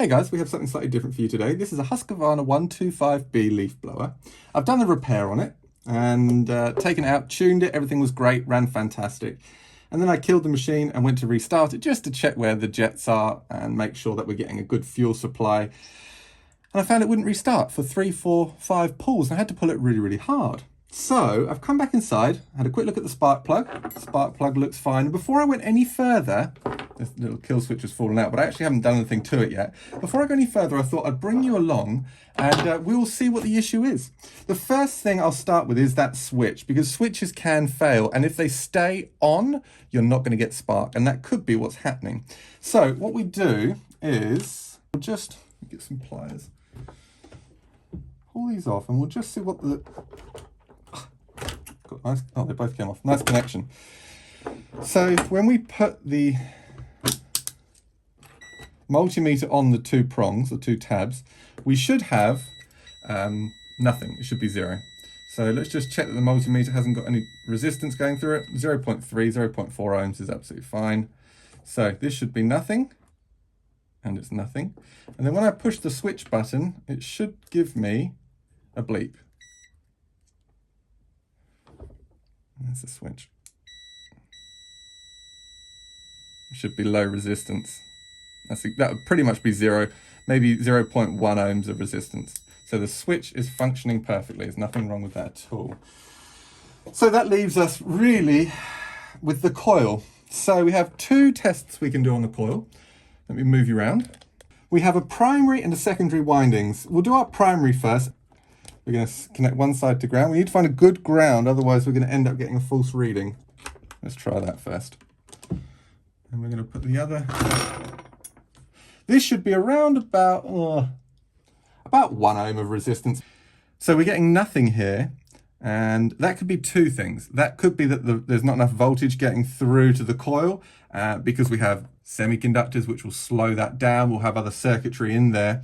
Hey guys, we have something slightly different for you today. This is a Husqvarna 125B leaf blower. I've done the repair on it and taken it out, tuned it, everything was great, ran fantastic. And then I killed the machine and went to restart it just to check where the jets are and make sure that we're getting a good fuel supply. And I found it wouldn't restart for 3, 4, 5 pulls. And I had to pull it really, really hard. So I've come back inside, had a quick look at the spark plug. The spark plug looks fine. And before I went any further, this little kill switch has fallen out, but I actually haven't done anything to it yet. Before I go any further, I thought I'd bring you along and we will see what the issue is. The first thing I'll start with is that switch, because switches can fail. And if they stay on, you're not going to get spark. And that could be what's happening. So what we do is we'll just get some pliers. Pull these off and we'll just see what the... Got nice, oh, they both came off. Nice connection. So when we put the multimeter on the 2 prongs, the 2 tabs, we should have nothing. It should be 0. So let's just check that the multimeter hasn't got any resistance going through it. 0.3, 0.4 ohms is absolutely fine. So this should be nothing, and it's nothing. And then when I push the switch button, it should give me a bleep. There's the switch. It should be low resistance. That would pretty much be 0, maybe 0.1 ohms of resistance. So the switch is functioning perfectly. There's nothing wrong with that at all. So that leaves us really with the coil. So we have 2 tests we can do on the coil. Let me move you around. We have a primary and a secondary windings. We'll do our primary first. We're going to connect one side to ground. We need to find a good ground, otherwise we're going to end up getting a false reading. Let's try that first. And we're going to put the other... This should be around about 1 ohm of resistance. So we're getting nothing here, and that could be 2 things. That could be that there's not enough voltage getting through to the coil because we have semiconductors which will slow that down. We'll have other circuitry in there.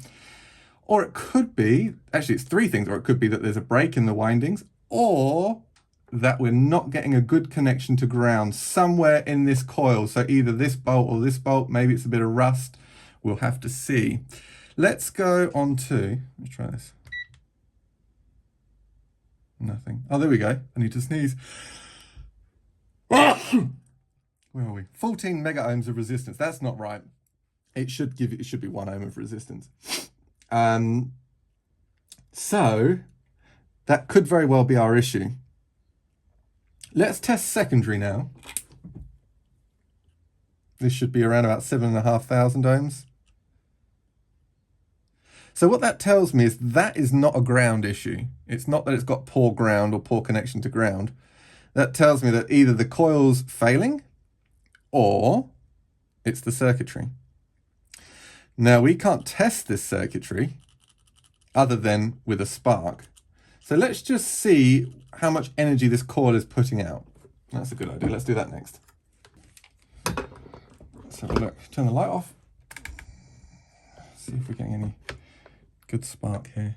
Or it could be, actually it's 3 things, or it could be that there's a break in the windings, or that we're not getting a good connection to ground somewhere in this coil. So either this bolt or this bolt, maybe it's a bit of rust. We'll have to see. Let's go on to, let's try this. Nothing. Oh, there we go. I need to sneeze. Where are we? 14 mega ohms of resistance. That's not right. It should be 1 ohm of resistance. So that could very well be our issue. Let's test secondary now. This should be around about 7,500 ohms. So what that tells me is that is not a ground issue. It's not that it's got poor ground or poor connection to ground. That tells me that either the coil's failing or it's the circuitry. Now we can't test this circuitry other than with a spark. So let's just see how much energy this coil is putting out. That's a good idea. Let's do that next. Let's have a look. Turn the light off. See if we're getting any good spark here.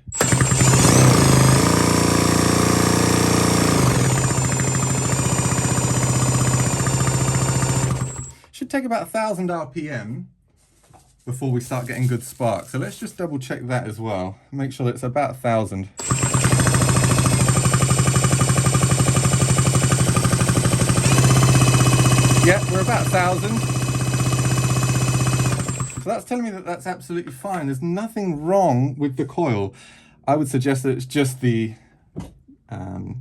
Should take about 1,000 RPM before we start getting good spark. So let's just double check that as well. Make sure that it's about 1,000. Yeah, we're about 1,000. So that's telling me that that's absolutely fine. There's nothing wrong with the coil. I would suggest that it's just the fact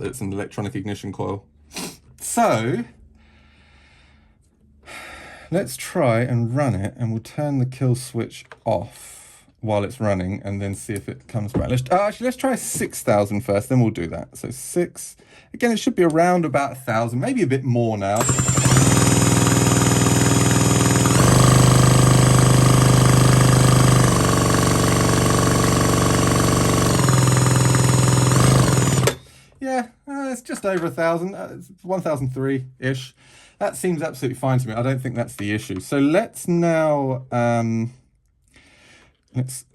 that it's an electronic ignition coil. So let's try and run it, and we'll turn the kill switch off while it's running and then see if it comes back. Let's try 6,000 first, then we'll do that. So 6, again, it should be around about 1,000, maybe a bit more now. Yeah, it's just over 1,000, it's 1,003-ish. That seems absolutely fine to me. I don't think that's the issue. So let's now, let's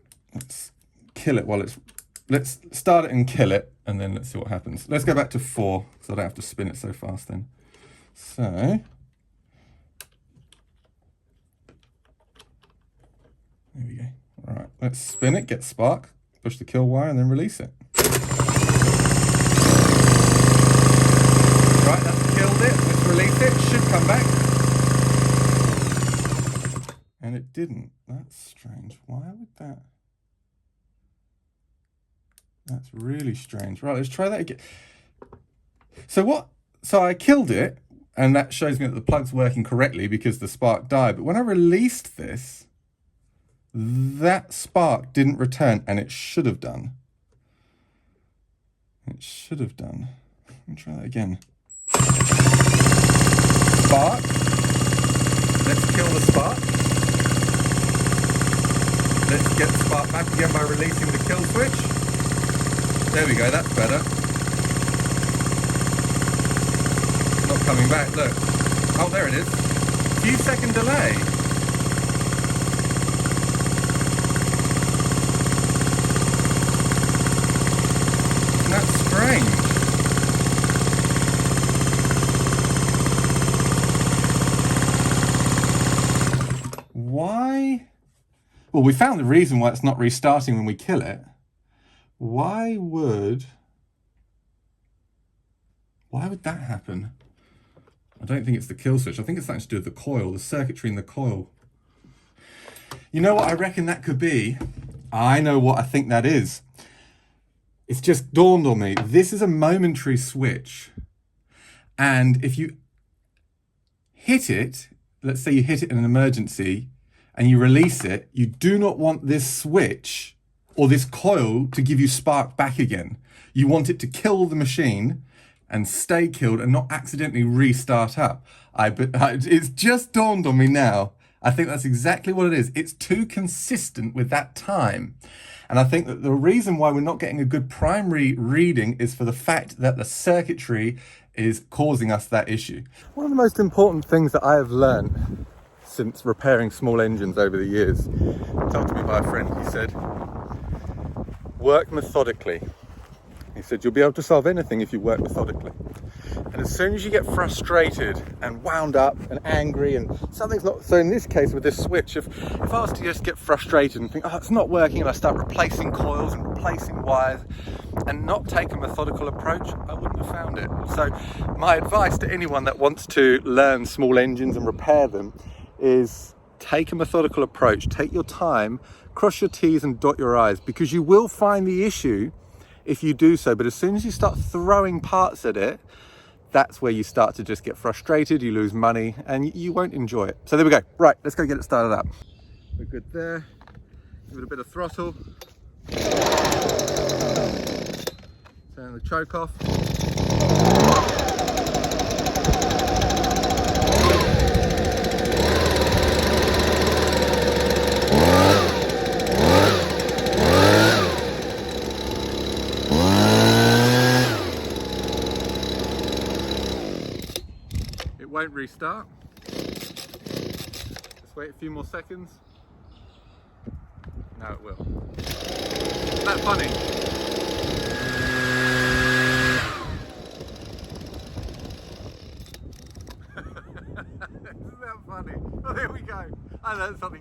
kill it while it's, let's start it and kill it, and then let's see what happens. Let's go back to 4, so I don't have to spin it so fast then. So Let's spin it, get spark, push the kill wire, and then release it. Right, that's killed it. Let's release it. Should come back. And it didn't. That's strange. Why would that? That's really strange. Right, let's try that again. So I killed it, and that shows me that the plug's working correctly because the spark died. But when I released this, that spark didn't return, and it should have done. It should have done. Let me try that again. Spark. Let's kill the spark. Let's get the spark back again by releasing the kill switch. There we go, that's better. Not coming back, look. Oh, there it is. Few second delay. That's strange. Why? Well, we found the reason why it's not restarting when we kill it. Why would that happen? I don't think it's the kill switch. I think it's something to do with the coil, the circuitry in the coil. You know what I reckon that could be? I know what I think that is. It's just dawned on me. This is a momentary switch. And if you hit it, let's say you hit it in an emergency and you release it, you do not want this switch or this coil to give you spark back again. You want it to kill the machine and stay killed and not accidentally restart up. It's just dawned on me now. I think that's exactly what it is. It's too consistent with that time. And I think that the reason why we're not getting a good primary reading is for the fact that the circuitry is causing us that issue. One of the most important things that I have learned since repairing small engines over the years, told to me by a friend, he said, work methodically. He said, you'll be able to solve anything if you work methodically. And as soon as you get frustrated and wound up and angry and something's not, so in this case with this switch, if I was to just get frustrated and think, oh, it's not working, and I start replacing coils and replacing wires and not take a methodical approach, I wouldn't have found it. So my advice to anyone that wants to learn small engines and repair them is take a methodical approach, take your time, cross your T's and dot your I's, because you will find the issue if you do so. But as soon as you start throwing parts at it, that's where you start to just get frustrated, you lose money, and you won't enjoy it. So there we go. Right, let's go get it started up. We're good there. Give it a bit of throttle. Turn the choke off. Won't restart. Just wait a few more seconds. Now it will. Isn't that funny? Isn't that funny? Oh, there we go. I learned something.